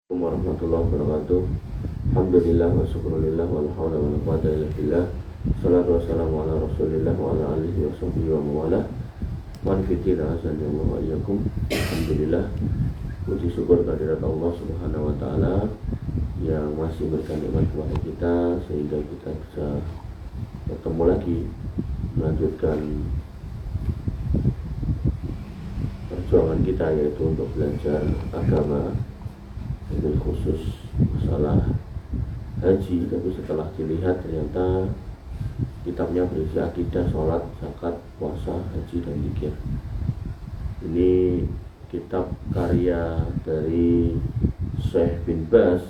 Warahmatullahi wabarakatuh. Alhamdulillah wa syukrulillah wa la hawla wa la quwwata illa billah. Salatu wassalamu ala Rasulillah wa ala alihi wa sahbihi wa mawala. Man fitina azanillahu wa iyyakum. Alhamdulillah, puji syukur kehadirat Allah Subhanahu wa taala yang masih berikan nikmat kepada kita sehingga kita bisa bertemu lagi melanjutkan perjuangan kita, yaitu untuk belajar agama, dengan khusus masalah haji. Tapi setelah dilihat ternyata kitabnya berisi akidah, sholat, zakat, puasa, haji, dan zikir. Ini kitab karya dari Syekh bin Baz.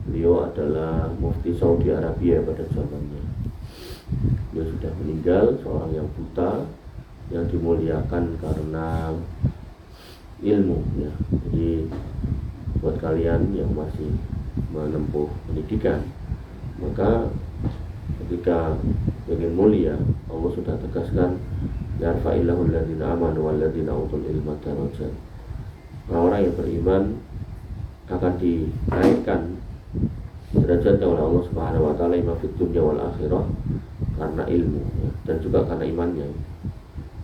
Beliau adalah mufti Saudi Arabia pada zamannya. Dia sudah meninggal, seorang yang buta, yang dimuliakan karena ilmu, ya. Jadi buat kalian yang masih menempuh pendidikan, maka ketika ingin mulia, Allah sudah tegaskan, yarfa'illahu alladhina amanu walladhina utul ilma darajat. Orang-orang yang beriman akan dinaikkan derajatnya oleh Allah Subhanahu wa taala, imma fid dunya wal akhirah, karena ilmu, ya, dan juga karena imannya.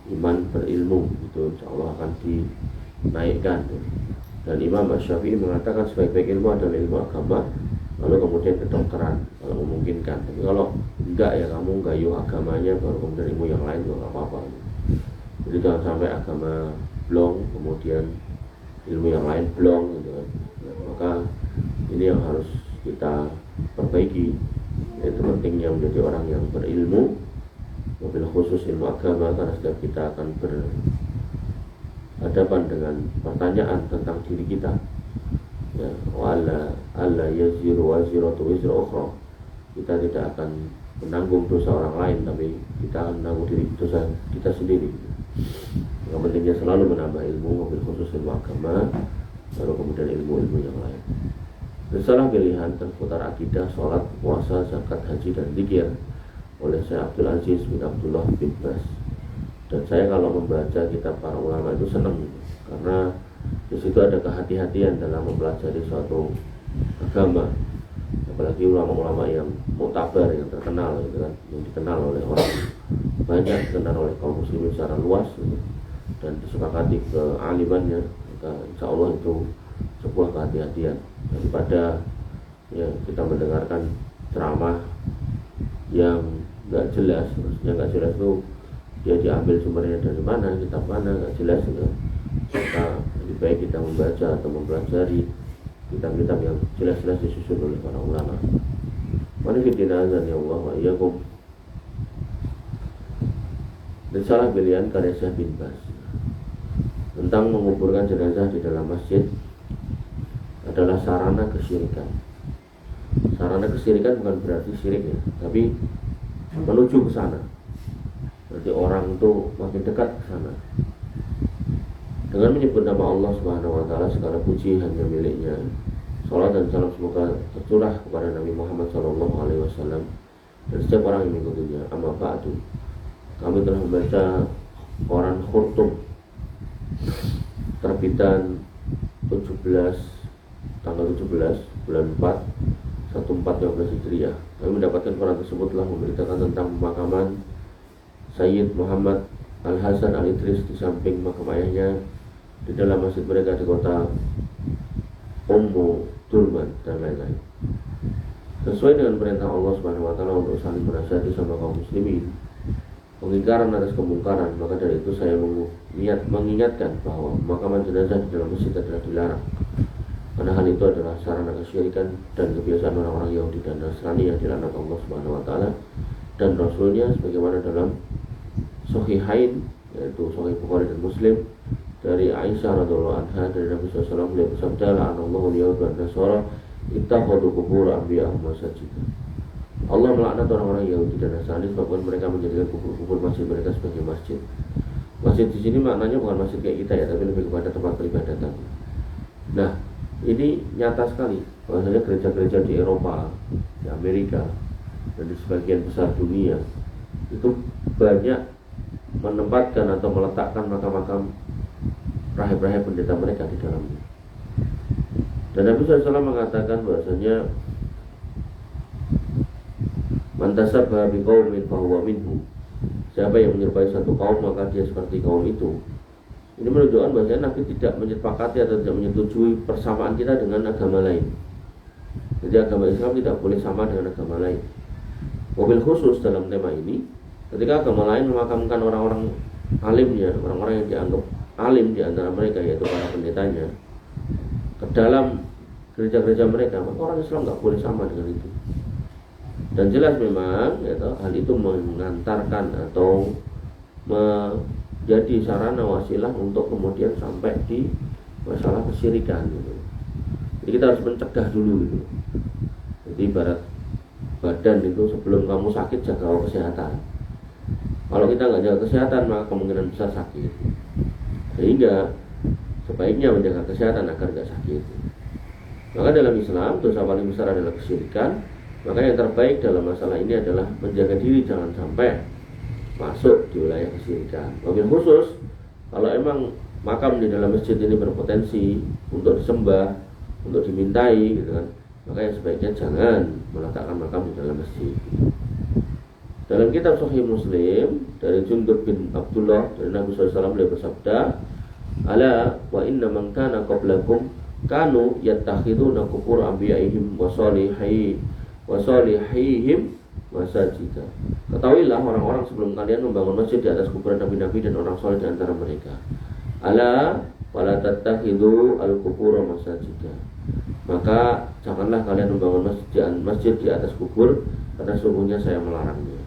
Iman berilmu itu insyaallah akan dinaikkan, ya. Dan Imam Syafi'i mengatakan sebaik-baik ilmu adalah ilmu agama, lalu kemudian kedokteran kalau memungkinkan. Tapi kalau enggak, ya kamu gayuh agamanya baru kemudian ilmu yang lain juga nggak apa-apa. Jadi jangan sampai agama blong kemudian ilmu yang lain blong, gitu kan. Nah, maka ini yang harus kita perbaiki, yaitu pentingnya menjadi orang yang berilmu, mobil khusus ilmu agama, karena setiap kita akan berhadapan dengan pertanyaan tentang diri kita, ya. Alla yaziru waziratu wizra ukhra. Kita tidak akan menanggung dosa orang lain, tapi kita akan menanggung dosa kita sendiri. Yang pentingnya selalu menambah ilmu, mobil khusus ilmu agama, baru kemudian ilmu-ilmu yang lain. Risalah pilihan seputar akidah, sholat, puasa, zakat, haji, dan zikir oleh Syekh Abdul Aziz bin Abdullah bin Baz. Dan saya kalau membaca kitab para ulama itu senang, karena di situ ada kehati-hatian dalam mempelajari suatu agama, apalagi ulama-ulama yang muktabar, yang terkenal, gitu kan, yang dikenal oleh orang banyak, dikenal oleh kaum muslimin secara luas, gitu, dan disepakati kealimannya. Maka insya Allah itu sebuah kehati-hatian daripada, ya, kita mendengarkan ceramah yang nggak jelas. Maksudnya nggak jelas itu dia diambil sumbernya dari mana, kitab mana, nggak jelas, gitu. Maka lebih baik kita membaca atau mempelajari kitab-kitab yang jelas-jelas disusun oleh para ulama. Mari kita azan ya Allah wa iyyakum. Risalah pilihan karya Syekh bin Baz tentang menguburkan jenazah di dalam masjid adalah sarana kesyirikan. Sarana kesyirikan bukan berarti syirik, ya, tapi menuju ke sana. Berarti orang itu makin dekat ke sana. Dengan menyebut nama Allah Subhanahu wa taala, segala puji hanya miliknya. Salat dan salam semoga tercurah kepada Nabi Muhammad sallallahu alaihi wasallam dan setiap orang yang mengikutinya. Amma ba'du. Kami telah membaca koran Khurtum terbitan 17 tanggal 17 bulan 4 1412 Hijriah. Kami mendapatkan koran tersebut telah memberitakan tentang pemakaman Sayyid Muhammad Al-Hasan Al-Idris di samping makam ayahnya di dalam masjid mereka di kota Ummu Durman dan lain-lain. Sesuai dengan perintah Allah Subhanahu wa taala untuk saling menasihati sama kaum muslimin, pengingkaran atas kemungkaran, maka dari itu saya mengingatkan bahwa pemakaman jenazah di dalam masjid adalah dilarang, karena hal itu adalah sarana kesyirikan dan kebiasaan orang-orang Yahudi dan Nasrani yang dilaknat Allah Subhanahu wa taala dan Rasulnya, sebagaimana dalam Sahihain, yaitu Sahih Bukhari dan Muslim, dari Aisyah radhiyallahu anha, dari Nabi sallallahu alaihi wasallam, beliau bersabda, la'anallahu al-yahud wan nasara ittakhadhu qubur anbiya'ihim masajid. Allah melaknat orang-orang Yahudi dan Nasrani sebabkan mereka menjadikan kubur-kubur masjid mereka sebagai masjid. Masjid di sini maknanya bukan masjid kayak kita, ya, tapi lebih kepada tempat peribadatan. Nah, ini nyata sekali bahwasanya gereja-gereja di Eropa, di Amerika, dan di sebagian besar dunia itu banyak menempatkan atau meletakkan makam-makam rahib-rahib pendeta mereka di dalamnya. Dan Nabi SAW mengatakan bahwasanya man tasabbaha biqaumin fahuwa minhum. Siapa yang menyerupai satu kaum maka dia seperti kaum itu. Ini menunjukkan bahwasanya Nabi tidak menyepakati atau tidak menyetujui persamaan kita dengan agama lain. Jadi agama Islam tidak boleh sama dengan agama lain. Mobil khusus dalam tema ini, ketika agama lain memakamkan orang-orang alimnya, orang-orang yang dianggap alim di antara mereka, yaitu para pendetanya, ke dalam gereja-gereja mereka, maka orang Islam nggak boleh sama dengan itu. Dan jelas memang hal itu mengantarkan atau menjadi sarana wasilah untuk kemudian sampai di masalah kesyirikan gitu. Jadi kita harus mencegah dulu gitu. Jadi ibarat badan itu sebelum kamu sakit jaga kesehatan. Kalau kita nggak jaga kesehatan maka kemungkinan besar sakit. Sehingga sebaiknya menjaga kesehatan agar nggak sakit. Maka dalam Islam dosa paling besar adalah kesyirikan. Maka yang terbaik dalam masalah ini adalah menjaga diri jangan sampai masuk di wilayah kesyirikan. Wabil khusus kalau emang makam di dalam masjid ini berpotensi untuk disembah, untuk dimintai gitu kan, maka yang sebaiknya jangan meletakkan makam di dalam masjid. Dalam kitab Sahih Muslim dari Jundub bin Abdullah dari Nabi SAW beliau bersabda, ala wa inna man kana qablakum kanu yattakhiduna qubur anbiya'ihim wa salihihim masajida. Ketahuilah orang-orang sebelum kalian membangun masjid di atas kuburan nabi-nabi dan orang saleh di antara mereka. Ala wala tattakhidhu al-qubur masajida. Maka janganlah kalian membangun masjid di atas kubur, karena sungguhnya saya melarangnya.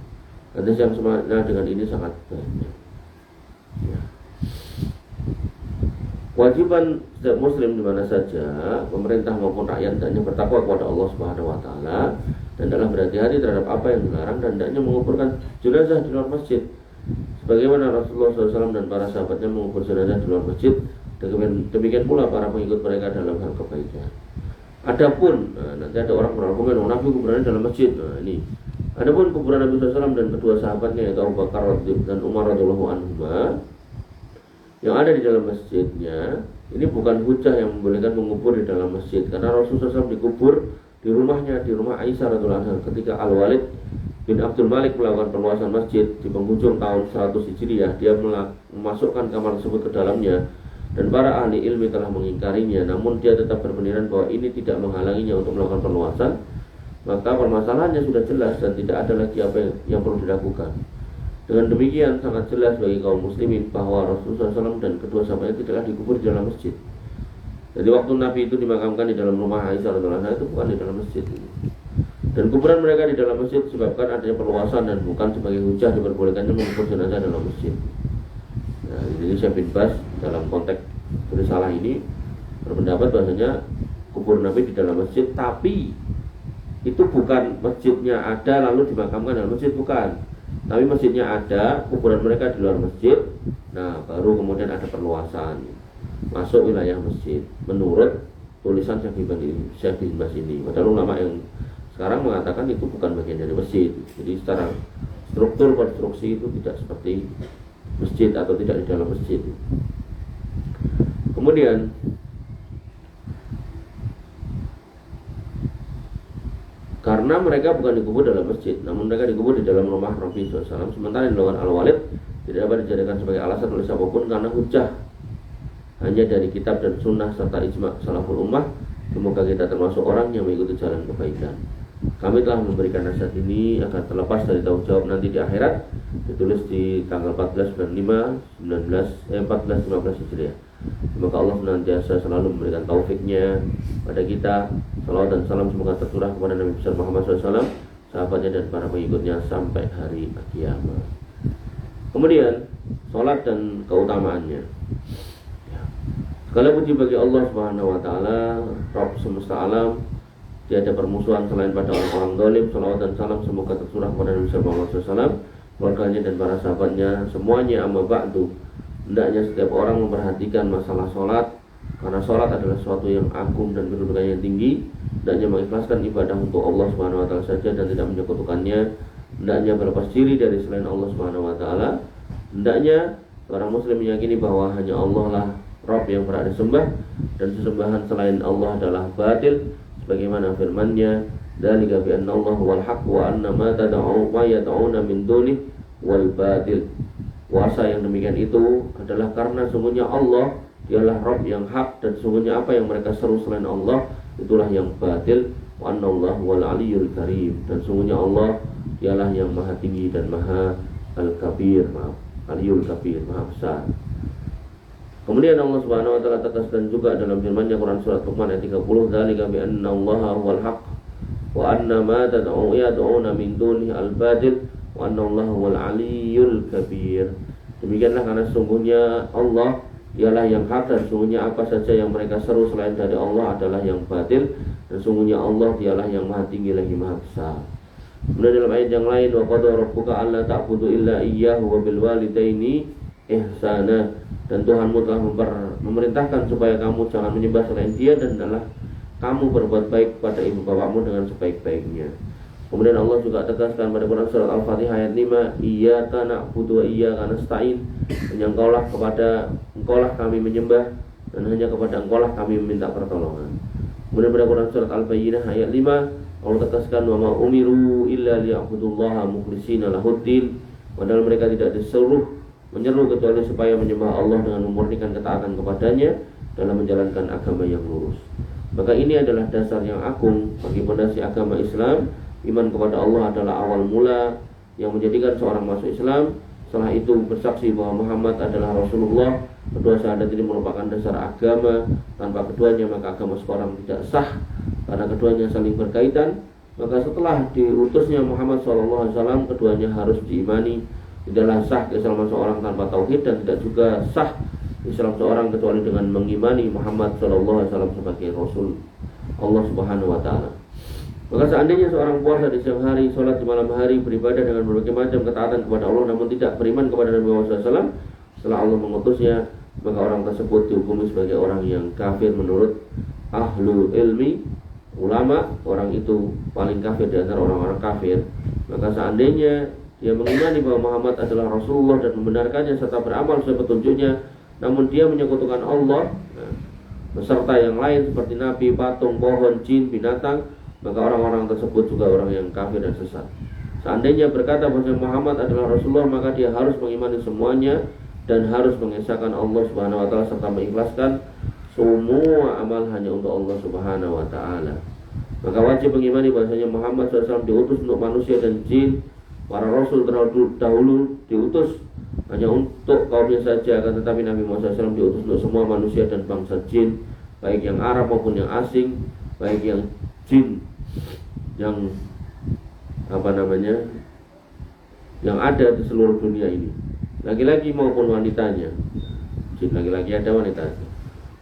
Hadis yang semakna dengan ini sangat banyak. Ya. Kewajiban setiap muslim di mana saja, pemerintah maupun rakyat, hendaknya bertakwa kepada Allah Subhanahu wa taala dan dalam berhati-hati terhadap apa yang dilarang, dan hendaknya menguburkan jenazah di luar masjid. Sebagaimana Rasulullah SAW dan para sahabatnya mengubur jenazah di luar masjid, demikian pula para pengikut mereka dalam hal kebaikan. Adapun nanti ada orang berargumen, Nabi kuburannya dalam masjid. Ini. Adapun kuburan Nabi SAW dan kedua sahabatnya yaitu Abu Bakar dan Umar radhiyallahu anhuma yang ada di dalam masjidnya, ini bukan hujah yang membolehkan mengubur di dalam masjid, karena Rasulullah SAW dikubur di rumahnya, di rumah Aisyah radhiyallahu anha ketika Al-Walid bin Abdul Malik melakukan perluasan masjid di penghujung tahun 100 Hijriah. Dia memasukkan kamar tersebut ke dalamnya dan para ahli ilmi telah mengingkarinya, namun dia tetap berpendirian bahwa ini tidak menghalanginya untuk melakukan perluasan. Maka permasalahannya sudah jelas dan tidak ada lagi apa yang perlu dilakukan. Dengan demikian sangat jelas bagi kaum muslimin bahwa Rasulullah SAW dan kedua sahabatnya tidaklah dikubur di dalam masjid. Jadi waktu Nabi itu dimakamkan di dalam rumah Aisyah radhiyallahu anha itu bukan di dalam masjid. Dan kuburan mereka di dalam masjid disebabkan adanya perluasan dan bukan sebagai hujah diperbolehkannya mengubur jenazah dalam masjid. Nah, jadi Syekh bin Baz dalam konteks risalah ini berpendapat bahwasanya kubur Nabi di dalam masjid, tapi itu bukan masjidnya ada lalu dimakamkan dalam masjid, bukan. Tapi masjidnya ada, kuburan mereka di luar masjid. Nah, baru kemudian ada perluasan masuk wilayah masjid menurut tulisan Syekh bin Baz ini. Padahal ulama yang sekarang mengatakan itu bukan bagian dari masjid. Jadi secara struktur konstruksi itu tidak seperti masjid atau tidak di dalam masjid. Kemudian karena mereka bukan dikubur dalam masjid, namun mereka dikubur di dalam rumah Nabi SAW. Sementara yang dilakukan Al-Walid tidak dapat dijadikan sebagai alasan oleh siapapun, karena hujah hanya dari kitab dan sunnah serta ijma' salaful ummah. Semoga kita termasuk orang yang mengikuti jalan kebaikan. Kami telah memberikan nasihat ini agar terlepas dari tanggung jawab nanti di akhirat. Ditulis di tanggal 14 bulan 5 14-15 Hijriah. Semoga Allah senantiasa selalu memberikan taufiknya pada kita. Salawat dan salam semoga tercurah kepada Nabi besar Muhammad SAW, sahabatnya dan para pengikutnya sampai hari kiamat. Kemudian sholat dan keutamaannya. Segala puji bagi Allah Subhanahu wa taala, Rabb semesta alam. Tiada permusuhan selain pada orang-orang zalim. Salawat dan salam semoga tercurah kepada Nabi besar Muhammad SAW, keluarganya dan para sahabatnya semuanya. Amma ba'du. Hendaknya setiap orang memperhatikan masalah sholat, karena sholat adalah sesuatu yang agung dan kedudukannya yang tinggi. Hendaknya mengikhlaskan ibadah untuk Allah Subhanahu wa taala saja dan tidak menyekutukannya. Hendaknya berlepas diri dari selain Allah Subhanahu wa taala. Hendaknya seorang muslim meyakini bahwa hanya Allah lah Rabb yang berhak disembah, dan sesembahan selain Allah adalah batil, sebagaimana firman-Nya, dzalika bi anna Allah huwal haqq wa anna ma yad'una min dunihi wal batil. Kuasa yang demikian itu adalah karena sungguhnya Allah dialah Rabb yang hak, dan sungguhnya apa yang mereka seru selain Allah itulah yang batil. Wa anna Allah huwal aliyyul karim, dan sungguhnya Allah dialah yang maha tinggi dan maha al-kabir, aliyul kabir, maha besar. Kemudian Allah Subhanahu wa taala tegaskan juga dalam firman-Nya Quran surat Luqman ayat 30, dzalika bi anna Allaha huwal haqq wa anna ma yad'una min dunihi al-batil wa anna Allaha huwal aliyyul kabir. Demikianlah karena sesungguhnya Allah dialah yang hak, dan sesungguhnya apa saja yang mereka seru selain dari Allah adalah yang batil, dan sesungguhnya Allah dialah yang maha tinggi lagi maha besar. Kemudian dalam ayat yang lain, wa qad rabbuka alla ta'budu illa iyyahu wa bil walidaini ihsana, dan Tuhanmu telah memerintahkan supaya kamu jangan menyembah selain Dia, dan adalah kamu berbuat baik kepada ibu bapakmu dengan sebaik-baiknya. Kemudian Allah juga tegaskan pada Quran surat Al-Fatihah ayat 5, iyyaka na'budu wa iyyaka nasta'in, dan engkaulah kami menyembah, dan hanya kepada engkaulah kami meminta pertolongan. Kemudian pada Quran surat Al-Bayyinah ayat 5, Allah tegaskan, wa ma umiru illa liya'budullaha mukhlishina lahuddin, padahal mereka tidak menyeru kecuali supaya menyembah Allah dengan memurnikan ketaatan kepadanya dalam menjalankan agama yang lurus. Maka ini adalah dasar yang agung bagi pondasi agama Islam. Iman kepada Allah adalah awal mula yang menjadikan seorang masuk Islam. Setelah itu bersaksi bahwa Muhammad adalah Rasulullah. Kedua syahadat ini merupakan dasar agama. Tanpa keduanya maka agama seorang tidak sah, karena keduanya saling berkaitan. Maka setelah diutusnya Muhammad SAW, keduanya harus diimani. Tidaklah sah keislaman seorang tanpa tauhid, dan tidak juga sah Islam seorang kecuali dengan mengimani Muhammad SAW sebagai Rasul Allah Subhanahu wa taala. Maka seandainya seorang puasa di siang hari, sholat di malam hari, beribadah dengan berbagai macam ketaatan kepada Allah, namun tidak beriman kepada Nabi Muhammad SAW setelah Allah mengutusnya, maka orang tersebut dihukumi sebagai orang yang kafir menurut ahlul ilmi, ulama. Orang itu paling kafir di antara orang-orang kafir. Maka seandainya dia mengimani bahwa Muhammad adalah Rasulullah dan membenarkannya serta beramal sesuai petunjuknya, namun dia menyekutukan Allah beserta yang lain seperti nabi, patung, pohon, jin, binatang, maka orang-orang tersebut juga orang yang kafir dan sesat. Seandainya berkata bahwa Muhammad adalah Rasulullah, maka dia harus mengimani semuanya dan harus mengesahkan Allah Subhanahu wa taala serta mengikhlaskan semua amal hanya untuk Allah Subhanahu wa taala. Maka wajib mengimani bahwasanya Muhammad SAW diutus untuk manusia dan jin. Para rasul terdahulu diutus hanya untuk kaumnya saja, akan tetapi Nabi Muhammad SAW diutus untuk semua manusia dan bangsa jin, baik yang Arab maupun yang asing, baik yang jin yang yang ada di seluruh dunia ini, laki-laki maupun wanitanya. Jin laki-laki ada, wanitanya.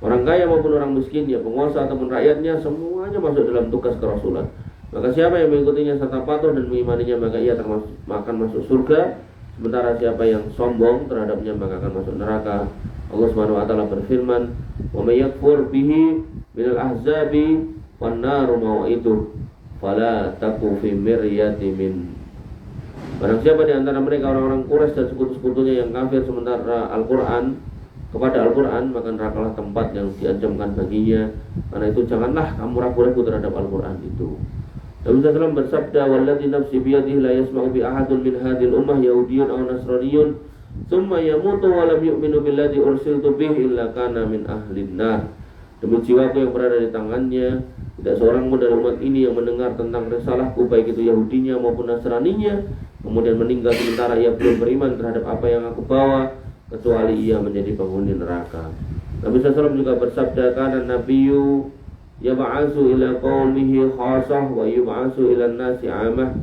Orang kaya maupun orang miskin, ya penguasa ataupun rakyatnya, semuanya masuk dalam tugas kerasulan. Maka siapa yang mengikutinya serta patuh dan mengimaninya, maka ia akan masuk surga. Sementara siapa yang sombong terhadapnya, maka akan masuk neraka. Allah Subhanahu wa taala berfirman, "Wa may yakfur bihi minal ahzabi wan naru mau'iduh fala taku fi miryati min." Barang siapa di antara mereka orang-orang Quraisy dan sekutu-sekutunya yang kafir sementara kepada Al-Quran, maka nerakalah tempat yang diancamkan baginya. Karena itu janganlah kamu ragu-ragu terhadap Al-Quran itu. Nabi SAW bersabda, "Walladzi nafsi biyadihi la yasma'u bi ahadun min hadhil ummah yahudiyyun aw nasraniyyun tsumma yamutu wa lam yu'minu billadzi ursiltu bihi illa kana min ahlin nar." Demi jiwaku yang berada di tangannya, tidak seorang pun dari umat ini yang mendengar tentang risalahku, baik itu Yahudinya maupun Nasraninya, kemudian meninggal sementara ia belum beriman terhadap apa yang aku bawa, kecuali ia menjadi penghuni neraka. Nabi SAW juga bersabda, "Kana nabiyyu yab'atsu ila qaumihi khassah wa yub'atsu ila an-nasi 'amah."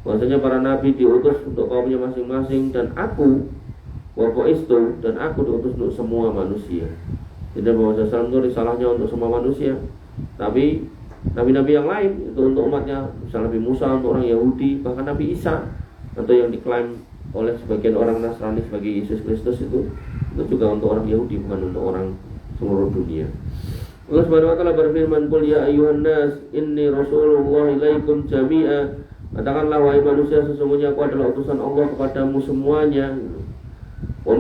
Bahwasanya para nabi diutus untuk kaumnya masing-masing, dan aku dan aku diutus untuk semua manusia. Tidak bahwa SAW itu risalahnya untuk semua manusia, tapi nabi-nabi yang lain itu untuk umatnya. Misalnya Nabi Musa untuk orang Yahudi, bahkan Nabi Isa atau yang diklaim oleh sebagian orang Nasrani sebagai Yesus Kristus itu juga untuk orang Yahudi, bukan untuk orang seluruh dunia. Allah Subhanahu wa taala berfirman, "Qul ya ayyuhan nas, inni rasulullah ilaikum jami'a." Katakanlah wahai manusia, sesungguhnya aku adalah utusan Allah kepadamu semuanya. Wa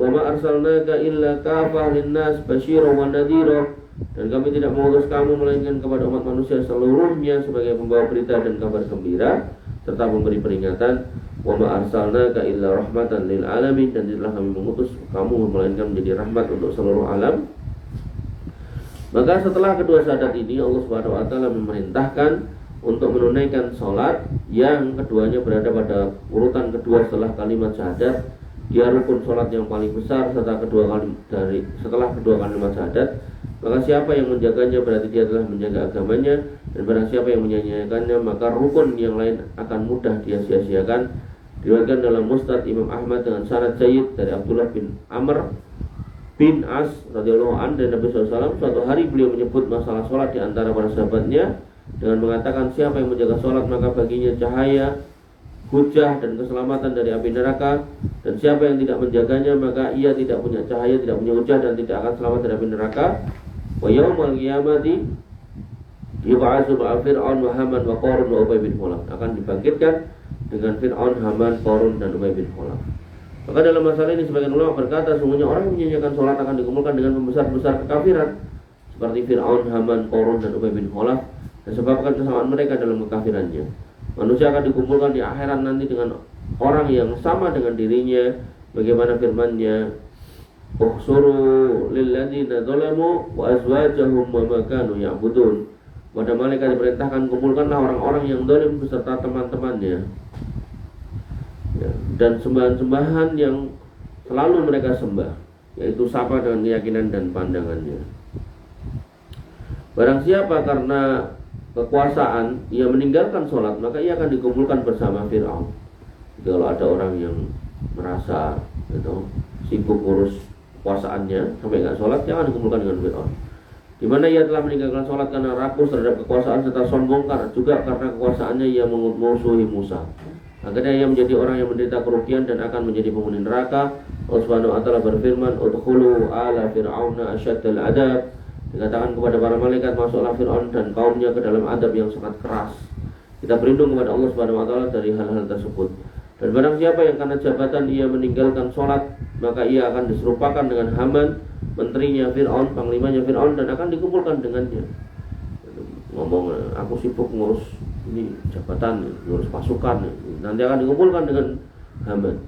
ma arsalnaka illa kafah linnas basyiran wa nadhira, dan kami tidak mengutus kamu melainkan kepada umat manusia seluruhnya sebagai pembawa berita dan kabar gembira serta memberi peringatan. Wa ma arsalnaka illa rahmatan lil alamin, dan tidaklah kami mengutus kamu melainkan menjadi rahmat untuk seluruh alam. Maka setelah kedua syahadat ini, Allah Subhanahu wa taala memerintahkan untuk menunaikan sholat yang keduanya berada pada urutan kedua setelah kalimat syahadat. Dia rukun sholat yang paling besar setelah kedua kalimat syahadat. Maka siapa yang menjaganya berarti dia telah menjaga agamanya, dan barang siapa yang menyanyiakannya maka rukun yang lain akan mudah dia sia-siakan. Diriwayatkan dalam Musnad Imam Ahmad dengan sanad jayyid dari Abdullah bin Amr bin As radhiyallahu anhu, dan Nabi SAW suatu hari beliau menyebut masalah sholat di antara para sahabatnya dengan mengatakan, siapa yang menjaga sholat maka baginya cahaya, hujah dan keselamatan dari api neraka, dan siapa yang tidak menjaganya maka ia tidak punya cahaya, tidak punya hujah, dan tidak akan selamat dari api neraka. Wa yaumal qiyamati yub'atsu ma'a Fir'aun wa Haman wa Qarun wa Ubay bin Khalaf, akan dibangkitkan dengan Fir'aun, Haman, Qarun dan Ubay bin Khalaf. Maka dalam masalah ini sebagian ulama berkata, sungguhnya orang yang menyanyiakan sholat akan dikumpulkan dengan pembesar-besar kekafiran seperti Fir'aun, Haman, Qarun dan Ubay bin Khalaf, dan sebabkan kesamaan mereka dalam kekafirannya. Manusia akan dikumpulkan di akhirat nanti dengan orang yang sama dengan dirinya, bagaimana firman-Nya, "Uhsuru lilladzina zalamu wa azwajahum wa ma kanu ya'budun." Pada malaikat diperintahkan, kumpulkanlah orang-orang yang zalim beserta teman-temannya, ya, dan sembahan-sembahan yang selalu mereka sembah, yaitu sama dengan keyakinan dan pandangannya. Barang siapa karena kekuasaan ia meninggalkan sholat, maka ia akan dikumpulkan bersama Fir'aun. Kalau ada orang yang merasa sibuk urus kekuasaannya sampai nggak sholat, dia akan dikumpulkan dengan Fir'aun, di mana ia telah meninggalkan sholat karena rakus terhadap kekuasaan serta sombong juga karena kekuasaannya ia memusuhi Musa. Akhirnya ia menjadi orang yang menderita kerugian dan akan menjadi penghuni neraka. Allah Subhanahu wa taala berfirman, "Udkhulu ala fir'auna asyaddal adab." Dikatakan kepada para malaikat, masuklah Fir'aun dan kaumnya ke dalam adab yang sangat keras. Kita berlindung kepada Allah Subhanahu wa taala dari hal-hal tersebut. Dan barang siapa yang karena jabatan ia meninggalkan sholat, maka ia akan diserupakan dengan Haman, menterinya Fir'aun, panglimanya Fir'aun, dan akan dikumpulkan dengannya. Ngomong, aku sibuk ngurus ini jabatan, ngurus pasukan, nanti akan dikumpulkan dengan Haman.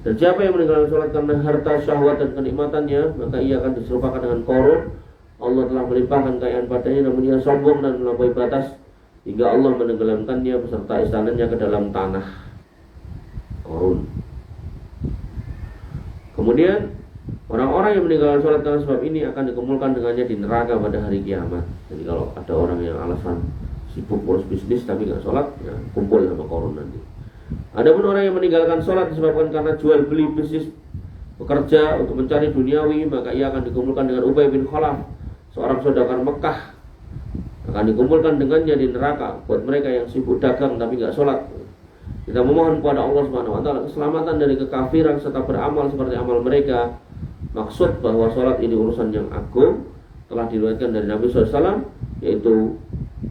Dan siapa yang meninggalkan sholat karena harta, syahwat dan kenikmatannya, maka ia akan diserupakan dengan Qarun. Allah telah melimpahkan kekayaan padanya, namun ia sombong dan melampaui batas hingga Allah menenggelamkannya beserta istananya ke dalam tanah. Qarun. Kemudian orang-orang yang meninggalkan sholat karena sebab ini akan dikumpulkan dengannya di neraka pada hari kiamat. Jadi kalau ada orang yang alasan sibuk urus bisnis tapi nggak sholat, ya kumpul sama Qarun nanti. Adapun orang yang meninggalkan sholat disebabkan karena jual beli bisnis, bekerja untuk mencari duniawi, maka ia akan dikumpulkan dengan Ubay bin Khalaf, seorang saudagar Mekah, akan dikumpulkan dengannya di neraka. Buat mereka yang sibuk dagang tapi nggak sholat, kita memohon kepada Allah Subhanahu wa taala keselamatan dari kekafiran serta beramal seperti amal mereka. Maksud bahwa sholat ini urusan yang agung telah diriwayatkan dari Nabi SAW, yaitu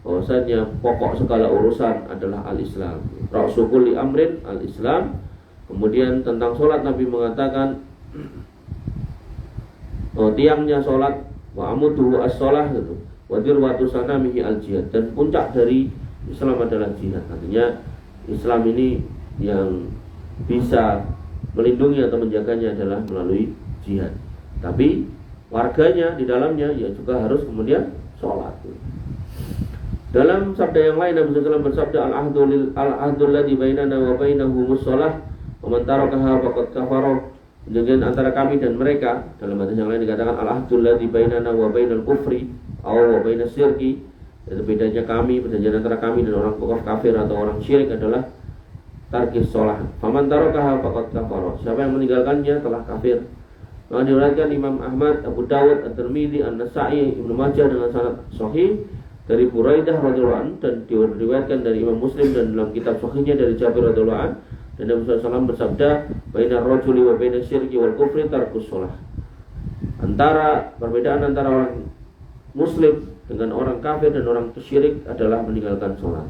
bahwasanya pokok segala urusan adalah al-Islam. Ra'su kulli amrin al-Islam. Kemudian tentang sholat Nabi mengatakan, tiangnya sholat, wa amuduhu as-sholah, gitu, wa dirwatu sanamihi al-jihad, dan puncak dari Islam adalah jihad. Artinya Islam ini yang bisa melindungi atau menjaganya adalah melalui jihad. Tapi warganya di dalamnya ya juga harus kemudian sholat. Dalam sabda yang lain Nabi SAW bersabda, al-ahdul ladzi bainana wa bainahumus shalah wa man tarakaha faqad kafara. Perjanjian antara kami dan mereka, dalam hadis yang lain dikatakan al-ahdul ladzi bainana wa bainal kufri aw wa bainas syirki. Itu bedanya kami, perjanjian antara kami dan orang kafir atau orang syirik adalah tarkis shalah. Faman tarakaha faqad kafara. Siapa yang meninggalkannya telah kafir. Maka diriwayatkan Imam Ahmad, Abu Dawud, At-Tirmidzi, An-Nasa'i, Ibnu Majah dengan sanad sahih dari Buraidah radhiyallahu anhu, dan diriwayatkan dari Imam Muslim dan dalam kitab sahihnya dari Jabir radhiyallahu anhu. Dan Nabi SAW bersabda, bainar rajuli wa bainas syirki wal kufri tarkus shalah. Perbedaan antara orang muslim dengan orang kafir dan orang syirik adalah meninggalkan sholat.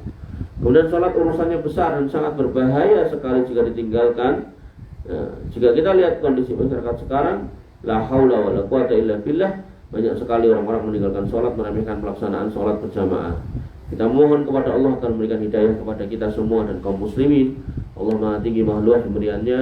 Kemudian sholat urusannya besar dan sangat berbahaya sekali jika ditinggalkan. Nah, jika kita lihat kondisi masyarakat sekarang, la haula wala quwata illa billah, banyak sekali orang-orang meninggalkan sholat, meremehkan pelaksanaan sholat berjamaah. Kita mohon kepada Allah akan memberikan hidayah kepada kita semua dan kaum muslimin. Allah Maha Tinggi Maha Luas pemberiannya,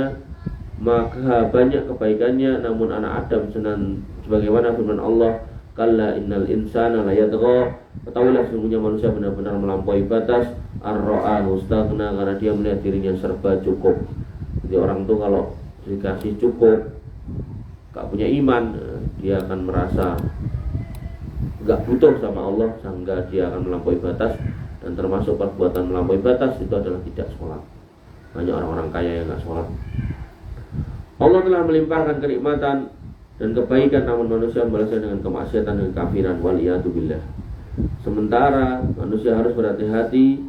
maka banyak kebaikannya, namun anak Adam senang sebagaimana firman Allah, kalla innal insana la yatgha, ketahuilah sesungguhnya manusia benar-benar melampaui batas, ar-ra'ahu istaghna, karena dia melihat dirinya serba cukup. Jadi orang tuh kalau dikasih cukup, gak punya iman, dia akan merasa gak butuh sama Allah, sehingga dia akan melampaui batas. Dan termasuk perbuatan melampaui batas itu adalah tidak sholat. Banyak orang-orang kaya yang gak sholat. Allah telah melimpahkan kenikmatan dan kebaikan, namun manusia membalasnya dengan kemaksiatan dan kafiran, waliyatubillah. Sementara manusia harus berhati-hati.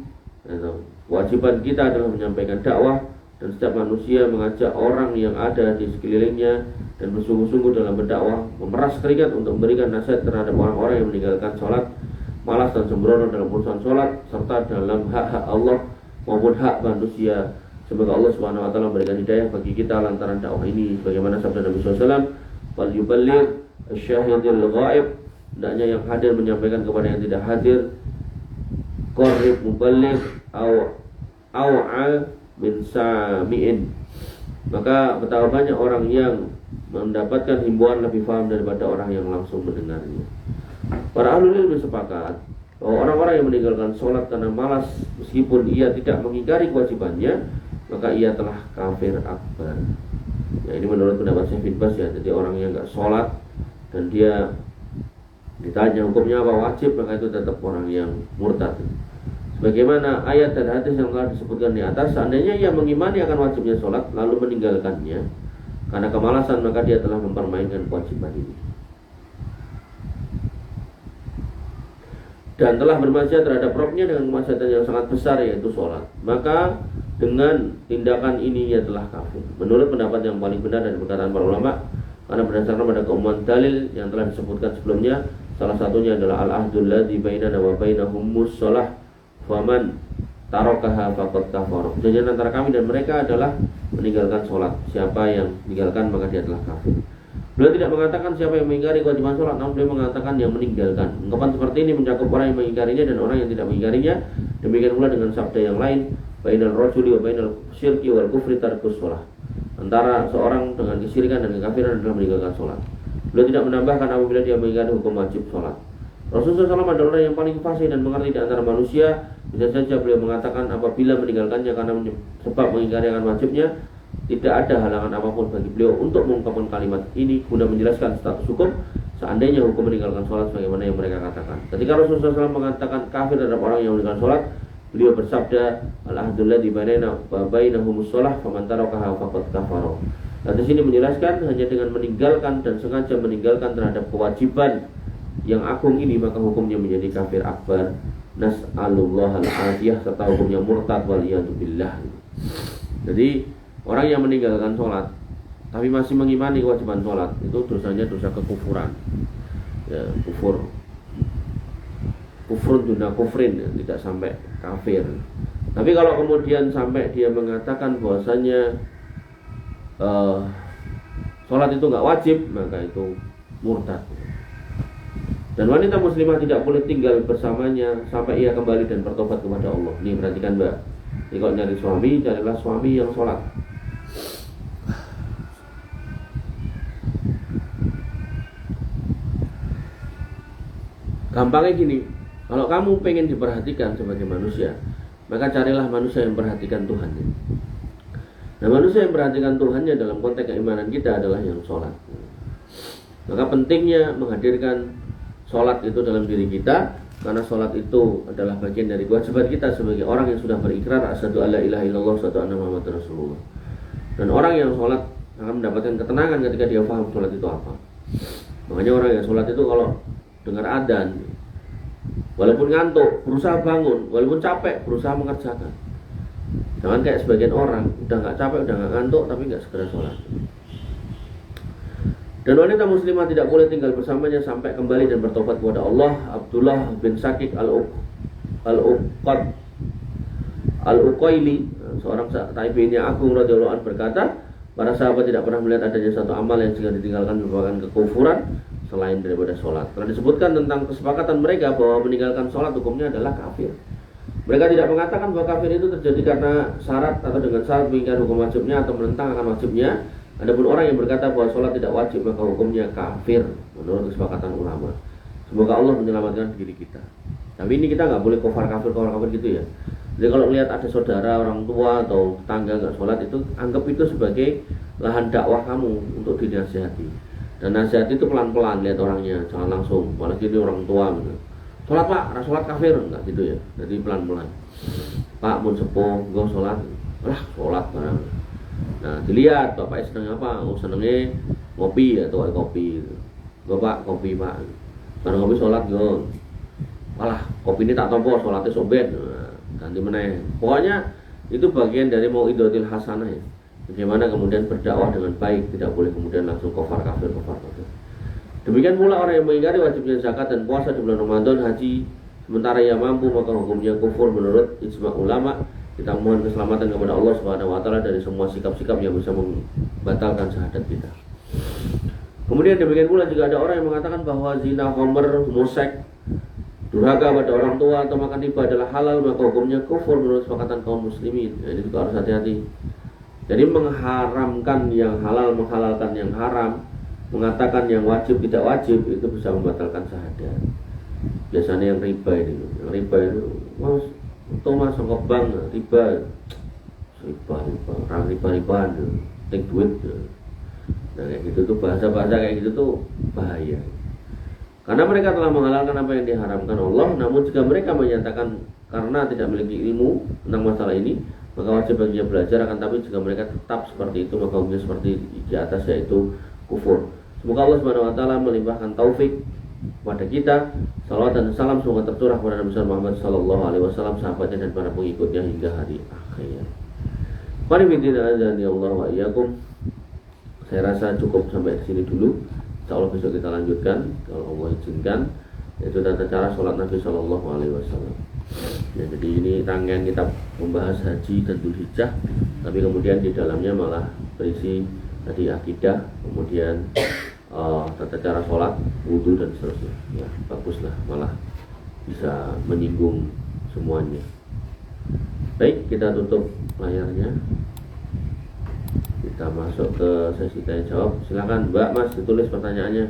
Kewajiban kita adalah menyampaikan dakwah, dan setiap manusia mengajak orang yang ada di sekelilingnya dan bersungguh-sungguh dalam berdakwah, memeras keringat untuk memberikan nasihat terhadap orang-orang yang meninggalkan sholat, malas dan sembrono dalam urusan sholat, serta dalam hak-hak Allah maupun hak manusia. Semoga Allah Subhanahu wa taala memberikan hidayah bagi kita lantaran dakwah ini, sebagaimana sabda Nabi SAW, wal yuballigh asyahidul ghaib, hendaknya yang hadir menyampaikan kepada yang tidak hadir, qarrib muballigh aw'al min sami'in. Maka betapa banyak orang yang mendapatkan himbauan lebih paham daripada orang yang langsung mendengarnya. Para ahlul ilmi sepakat bahwa orang-orang yang meninggalkan sholat karena malas, meskipun ia tidak mengingkari kewajibannya, maka ia telah kafir akbar. Ya, ini menurut pendapat Syekh bin Baz ya. Jadi orang yang nggak sholat dan dia ditanya hukumnya apa wajib, maka itu tetap orang yang murtad. Bagaimana ayat dan hadis yang telah disebutkan di atas, seandainya ia mengimani akan wajibnya sholat lalu meninggalkannya karena kemalasan, maka dia telah mempermainkan kewajiban ini dan telah bermaksiat terhadap Rabbnya dengan kemaksiatan yang sangat besar, yaitu sholat. Maka dengan tindakan ini ia telah kafir. Menurut pendapat yang paling benar dari perkataan para ulama, karena berdasarkan pada keumuman dalil yang telah disebutkan sebelumnya, salah satunya adalah al-ahdul ladzi bainana wa bainahumus shalah faman tarakaha faqad kafara. Perjanjian antara kami dan mereka adalah meninggalkan sholat. Siapa yang meninggalkan maka dia telah kafir. Beliau tidak mengatakan siapa yang mengingkari kewajiban sholat, namun beliau mengatakan yang meninggalkan. Ungkapan seperti ini mencakup orang yang mengingkarinya dan orang yang tidak mengingkarinya. Demikian pula dengan sabda yang lain, bainal rajuli wa bainal syirki wal kufri tarkus shalah. Antara seorang dengan kesyirikan dan kekafiran adalah meninggalkan sholat. Beliau tidak menambahkan apabila dia mengingkari hukum wajib sholat. Rasulullah SAW adalah orang yang paling fasih dan mengerti di antara manusia. Bisa saja beliau mengatakan apabila meninggalkannya karena sebab mengingkari akan wajibnya, tidak ada halangan apapun bagi beliau untuk mengungkapkan kalimat ini guna menjelaskan status hukum seandainya hukum meninggalkan sholat sebagaimana yang mereka katakan. Ketika Rasulullah SAW mengatakan kafir terhadap orang yang meninggalkan sholat, beliau bersabda, al-ahdul ladzi bainana wa bainahumus shalah faman tarakaha faqad kafara. Nah, di sini menjelaskan hanya dengan meninggalkan dan sengaja meninggalkan terhadap kewajiban yang agung ini, maka hukumnya menjadi kafir akbar. Nas'alullah al-afiyah, serta hukumnya murtad waliyatubillah. Jadi orang yang meninggalkan sholat tapi masih mengimani kewajiban sholat, itu dosanya dosa kekufuran ya, kufrun duna kufrin ya, tidak sampai kafir. Tapi kalau kemudian sampai dia mengatakan bahwasanya sholat itu nggak wajib, maka itu murtad. Dan wanita muslimah tidak boleh tinggal bersamanya sampai ia kembali dan bertobat kepada Allah. Ini perhatikan mbak. Jadi kalau nyari suami, carilah suami yang sholat. Gampangnya gini, kalau kamu pengen diperhatikan sebagai manusia, maka carilah manusia yang perhatikan Tuhan. Nah, manusia yang perhatikan Tuhannya dalam konteks keimanan kita adalah yang sholat. Maka pentingnya menghadirkan sholat itu dalam diri kita, karena sholat itu adalah bagian dari kewajiban kita sebagai orang yang sudah berikrar asyhadu alla ilaha illallah wa asyhadu anna muhammadar rasulullah. Dan orang yang sholat akan mendapatkan ketenangan ketika dia paham sholat itu apa. Makanya orang yang sholat itu kalau dengar adzan, walaupun ngantuk berusaha bangun, walaupun capek berusaha mengerjakan. Jangan kayak sebagian orang udah nggak capek, udah nggak ngantuk tapi nggak segera sholat. Dan wanita muslimah tidak boleh tinggal bersamanya sampai kembali dan bertobat kepada Allah. Abdullah bin Sakik al-Uqaili, seorang tabi'in yang agung radhiyallahu anhu berkata Para sahabat tidak pernah melihat adanya satu amal yang jika ditinggalkan merupakan kekufuran selain daripada sholat. Telah disebutkan tentang kesepakatan mereka bahwa meninggalkan sholat hukumnya adalah kafir. Mereka tidak mengatakan bahwa kafir itu terjadi karena syarat atau dengan syarat mengingat hukum wajibnya atau menentang akan wajibnya. Adapun orang yang berkata bahwa sholat tidak wajib maka hukumnya kafir menurut kesepakatan ulama. Semoga Allah menyelamatkan diri kita. Tapi ini kita nggak boleh kafir gitu ya. Jadi kalau lihat ada saudara, orang tua atau tetangga nggak sholat itu anggap itu sebagai lahan dakwah kamu untuk dinasihati. Dan nasihat itu pelan-pelan, lihat orangnya, jangan langsung. Apalagi ini orang tua gitu. Sholat pak, sholat kafir nggak gitu ya. Jadi pelan-pelan. Pak mun sepuh, gue sholat, sholat barang. Nah dilihat bapaknya seneng apa? Oh senengnya ngopi atau kopi. Gitu. Bapak kopi pak. Barang kopi sholat gue. Walah kopi ini tak tompo, sholatnya sobat. Ganti meneh. Pokoknya itu bagian dari mau idotil hasanah ya. Bagaimana kemudian berdakwah dengan baik, tidak boleh kemudian langsung kafir. Demikian pula orang yang mengingkari wajibnya zakat dan puasa di bulan Ramadan, haji sementara ia mampu maka hukumnya kufur menurut ijma ulama. Kita mohon keselamatan kepada Allah Subhanahu wa taala dari semua sikap-sikap yang bisa membatalkan syahadat kita. Kemudian demikian pula jika ada orang yang mengatakan bahwa zina, khamr, musik, durhaka pada orang tua atau makan riba adalah halal maka hukumnya kufur menurut kesepakatan kaum muslimin. Ini juga harus hati-hati. Jadi mengharamkan yang halal, menghalalkan yang haram, mengatakan yang wajib tidak wajib itu bisa membatalkan syahadat. Biasanya yang riba ini, mas songkok bank riba, orang riba-ribaan, take duit. Nah kayak gitu tuh bahasa-bahasa kayak gitu tuh bahaya. Karena mereka telah menghalalkan apa yang diharamkan Allah, namun jika mereka menyatakan karena tidak memiliki ilmu tentang masalah ini, maka wajib baginya belajar. Akan tapi jika mereka tetap seperti itu, maka hukumnya seperti di atas yaitu kufur. Semoga Allah Subhanahu wa taala melimpahkan taufik kepada kita. Salawat dan salam semoga tercurah kepada Nabi Muhammad sallallahu alaihi wasallam, sahabatnya dan para pengikutnya hingga hari akhir. Mari bidina azan ya Allah wa iyyakum. Saya rasa cukup sampai sini dulu. Insyaallah besok kita lanjutkan kalau Allah izinkan, yaitu tata cara sholat Nabi sallallahu alaihi wasallam. Ya, jadi ini rangkaian kita membahas haji dan Dzulhijjah, tapi kemudian di dalamnya malah berisi tadi akidah, kemudian tata cara sholat, wudhu dan seterusnya. Ya, baguslah, malah bisa menyinggung semuanya. Baik, kita tutup layarnya. Kita masuk ke sesi tanya jawab. Silakan Mbak, Mas, ditulis pertanyaannya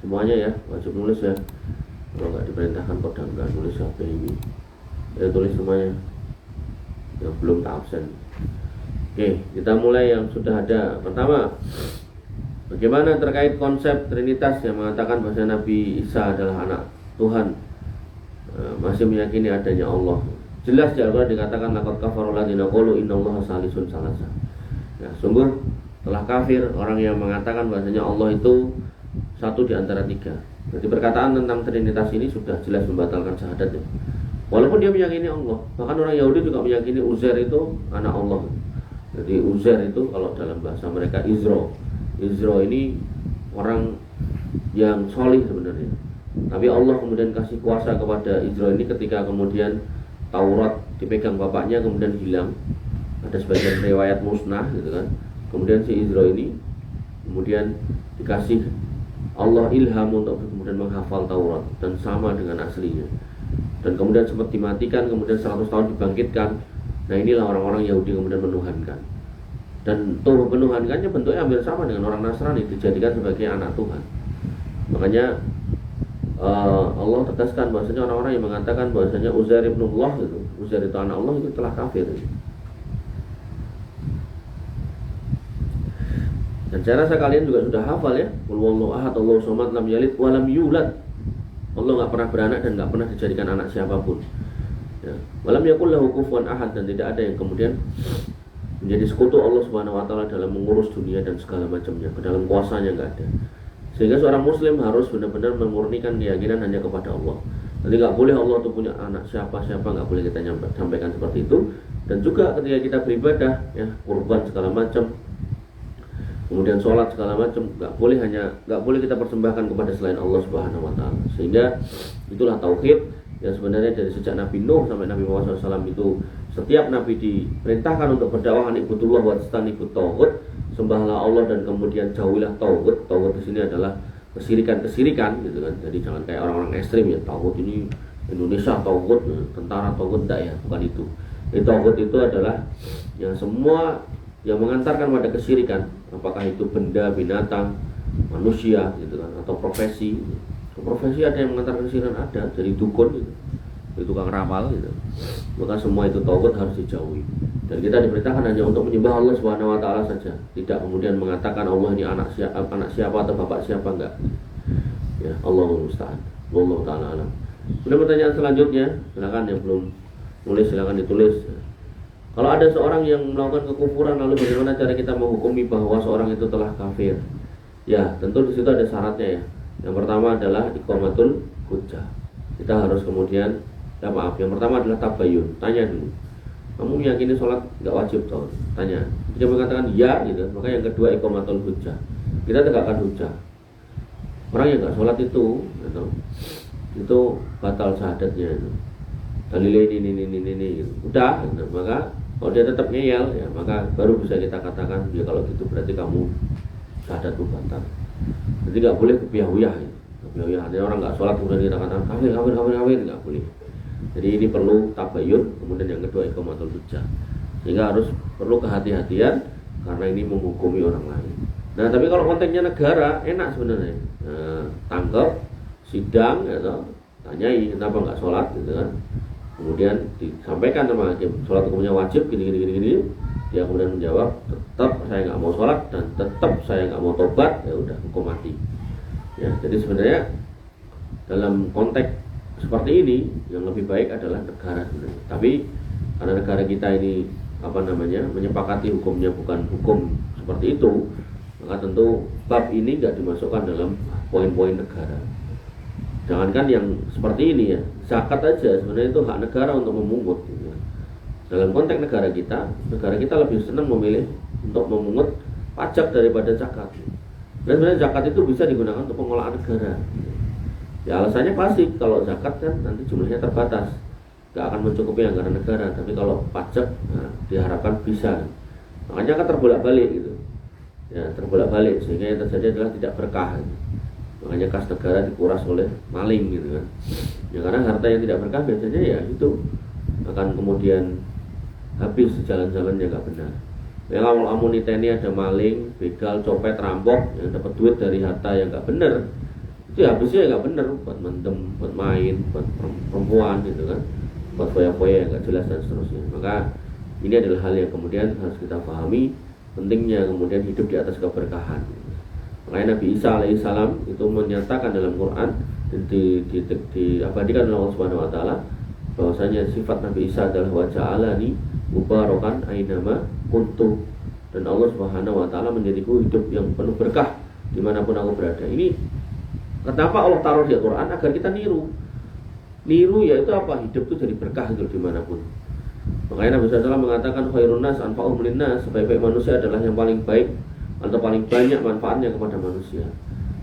semuanya ya, wajib nulis ya. Kalau nggak diperintahkan kok nggak nulis HP ini. Ya tulis semuanya. Yang belum tak absen. Oke, kita mulai yang sudah ada. Pertama, bagaimana terkait konsep Trinitas yang mengatakan bahwa Nabi Isa adalah anak Tuhan, masih meyakini adanya Allah. Jelas di Al-Quran dikatakan laqad kafara alladziina qalu innallaha salisun salasa. Ya, sungguh telah kafir orang yang mengatakan bahwasanya Allah itu satu di antara tiga. Jadi perkataan tentang Trinitas ini sudah jelas membatalkan syahadatnya. Walaupun dia meyakini Allah, bahkan orang Yahudi juga meyakini Uzair itu anak Allah. Jadi Uzair itu kalau dalam bahasa mereka Izro ini orang yang solih sebenarnya. Tapi Allah kemudian kasih kuasa kepada Izro ini ketika kemudian Taurat dipegang bapaknya kemudian hilang. Ada sebagian riwayat musnah gitu kan. Kemudian si Izro ini kemudian dikasih Allah ilham untuk kemudian menghafal Taurat dan sama dengan aslinya. Dan kemudian sempat dimatikan, kemudian 100 tahun dibangkitkan. Nah inilah orang-orang Yahudi kemudian menuhankan. Dan tuh menuhankannya bentuknya hampir sama dengan orang Nasrani, dijadikan sebagai anak Tuhan. Makanya Allah tegaskan bahwasanya orang-orang yang mengatakan bahwasanya Uzair ibn Allah itu, Uzair itu anak Allah itu telah kafir. Dan saya rasa kalian juga sudah hafal ya, qul huwallahu ahad Allahu samad lam yalid wa lam yulad. Allah nggak pernah beranak dan nggak pernah dijadikan anak siapapun. Ya. Walam yakul lahu kufuwan ahad, dan tidak ada yang kemudian menjadi sekutu Allah Subhanahu wa taala dalam mengurus dunia dan segala macamnya. Ke dalam kuasanya nggak ada. Sehingga seorang muslim harus benar-benar memurnikan keyakinan hanya kepada Allah. Jadi nggak boleh Allah itu punya anak siapa-siapa, nggak boleh kita sampaikan seperti itu. Dan juga ketika kita beribadah, ya kurban segala macam, kemudian sholat segala macam, nggak boleh kita persembahkan kepada selain Allah Subhanahu wa taala. Sehingga itulah tauhid yang sebenarnya dari sejak Nabi Nuh sampai Nabi Muhammad SAW itu setiap nabi diperintahkan untuk berdakwah anibudullah wa tastanibut tauhid. sembahlah Allah dan kemudian jauhilah tauhid. Tauhid di sini adalah kesirikan gitu kan. Jadi jangan kayak orang-orang ekstrim ya, tauhid ini Indonesia tauhid, tentara tauhid, enggak ya, bukan itu. Tauhid itu adalah yang semua yang mengantarkan pada kesirikan, apakah itu benda, binatang, manusia gitu kan, atau profesi. Profesi ada yang mengantarkan kesirikan, ada, jadi dukun gitu, jadi tukang ramal gitu. Maka semua itu tauhid harus dijauhi. Dan kita diperintahkan hanya untuk menyembah Allah Subhanahu wa taala saja, tidak kemudian mengatakan Allah ini anak siapa atau bapak siapa, enggak. Ya, Allahul musta'an. Wallahu taala alam. Kemudian pertanyaan selanjutnya, silakan yang belum nulis silakan ditulis. Kalau ada seorang yang melakukan kekufuran, lalu bagaimana cara kita menghukumi bahwa seorang itu telah kafir? Ya, tentu di situ ada syaratnya ya. Yang pertama adalah iqamatul hujjah. Kita harus kemudian, yang pertama adalah tabayyun. Tanya dulu, kamu meyakini sholat nggak wajib toh? Tanya. Dia mengatakan ya gitu, maka yang kedua iqamatul hujjah. Kita tegakkan hujjah. Orang yang nggak sholat itu batal syahadatnya itu. Dalilnya ini gitu. Udah gitu. Maka kalau dia tetap ngeyel ya, maka baru bisa kita katakan ya kalau gitu berarti kamu syahadatmu batal. Jadi nggak boleh kebiahuyah gitu. Kebiahuyah artinya orang nggak sholat kemudian kita katakan kafir, nggak boleh. Jadi ini perlu tabayyun, kemudian yang kedua iqamatul hujjah. Sehingga harus perlu kehati-hatian karena ini menghukumi orang lain. Nah, tapi kalau konteksnya negara enak sebenarnya. Tangkap, sidang atau tanyai kenapa nggak sholat gitu kan. Kemudian disampaikan sama hakim, sholat hukumnya wajib gini. Dia kemudian menjawab, tetap saya nggak mau sholat dan tetap saya nggak mau tobat, ya udah hukum mati. Ya, jadi sebenarnya dalam konteks seperti ini yang lebih baik adalah negara sebenarnya. Tapi karena negara kita ini menyepakati hukumnya bukan hukum seperti itu, maka tentu bab ini nggak dimasukkan dalam poin-poin negara. Jangankan yang seperti ini ya, zakat aja sebenarnya itu hak negara untuk memungut gitu. Dalam konteks negara kita lebih senang memilih untuk memungut pajak daripada zakat. Dan sebenarnya zakat itu bisa digunakan untuk pengelolaan negara. Ya alasannya pasti kalau zakat kan nanti jumlahnya terbatas, gak akan mencukupi anggaran negara. Tapi kalau pajak diharapkan bisa. Makanya akan terbolak-balik gitu. Ya terbolak-balik sehingga yang terjadi adalah tidak berkah. Makanya kas negara dikuras oleh maling gitu kan. Ya karena harta yang tidak berkah biasanya ya itu akan kemudian habis jalan-jalan yang gak benar. Ya kalau amunita ini ada maling, begal, copet, rampok yang dapat duit dari harta yang gak benar, itu ya habisnya ya gak benar, buat mendem, buat main, buat perempuan gitu kan, buat foya-foya yang gak jelas dan seterusnya. Maka ini adalah hal yang kemudian harus kita pahami pentingnya kemudian hidup di atas keberkahan. Makanya Nabi Isa alaihissalam itu menyatakan dalam Quran diabadikan oleh Allah Subhanahu wa taala bahwasanya sifat Nabi Isa adalah wa ja'alani mubarakan ainama kuntu, dan Allah Subhanahu wa taala menjadiku hidup yang penuh berkah dimanapun aku berada. Ini kenapa Allah taruh di Quran agar kita niru yaitu apa? Hidup itu jadi berkah itu dimanapun. Makanya Nabi SAW mengatakan khairun nas anfa'uhum linnas, sebaik-baik manusia adalah yang paling baik atau paling banyak manfaatnya kepada manusia.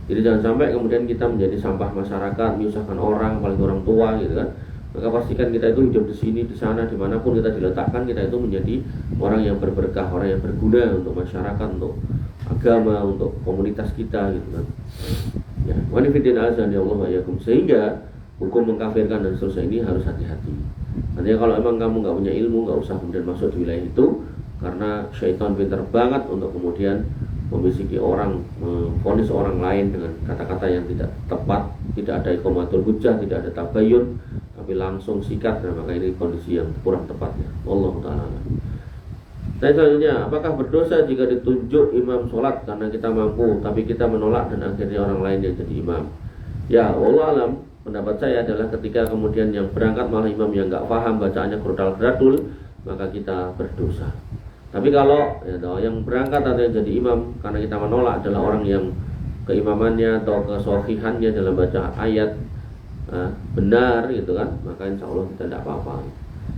Jadi jangan sampai kemudian kita menjadi sampah masyarakat, menyusahkan orang, paling orang tua gitu kan. Maka pastikan kita itu hidup di sini, di sana, dimanapun kita diletakkan, kita itu menjadi orang yang berberkah, orang yang berguna untuk masyarakat, untuk agama, untuk komunitas kita gitu kan. Ya, wanifidin azan ya Allah wa yakum. Sehingga hukum mengkafirkan dan seterusnya ini harus hati-hati. Artinya kalau emang kamu nggak punya ilmu, nggak usah kemudian masuk di wilayah itu, karena syaitan pintar banget untuk kemudian membisiki orang, memvonis orang lain dengan kata-kata yang tidak tepat, tidak ada iqamatul hujjah, tidak ada tabayyun, tapi langsung sikat. Nah, maka ini kondisi yang kurang tepatnya. Wallahu ta'ala. Dan selanjutnya, apakah berdosa jika ditunjuk imam sholat karena kita mampu, tapi kita menolak dan akhirnya orang lain yang jadi imam? Ya, wallahu alam. Pendapat saya adalah ketika kemudian yang berangkat malah imam yang nggak paham bacaannya gradul, maka kita berdosa. Tapi kalau yang berangkat atau yang jadi imam karena kita menolak adalah orang yang keimamannya atau kesohihannya dalam baca ayat benar gitu kan, maka insya Allah kita tidak apa-apa.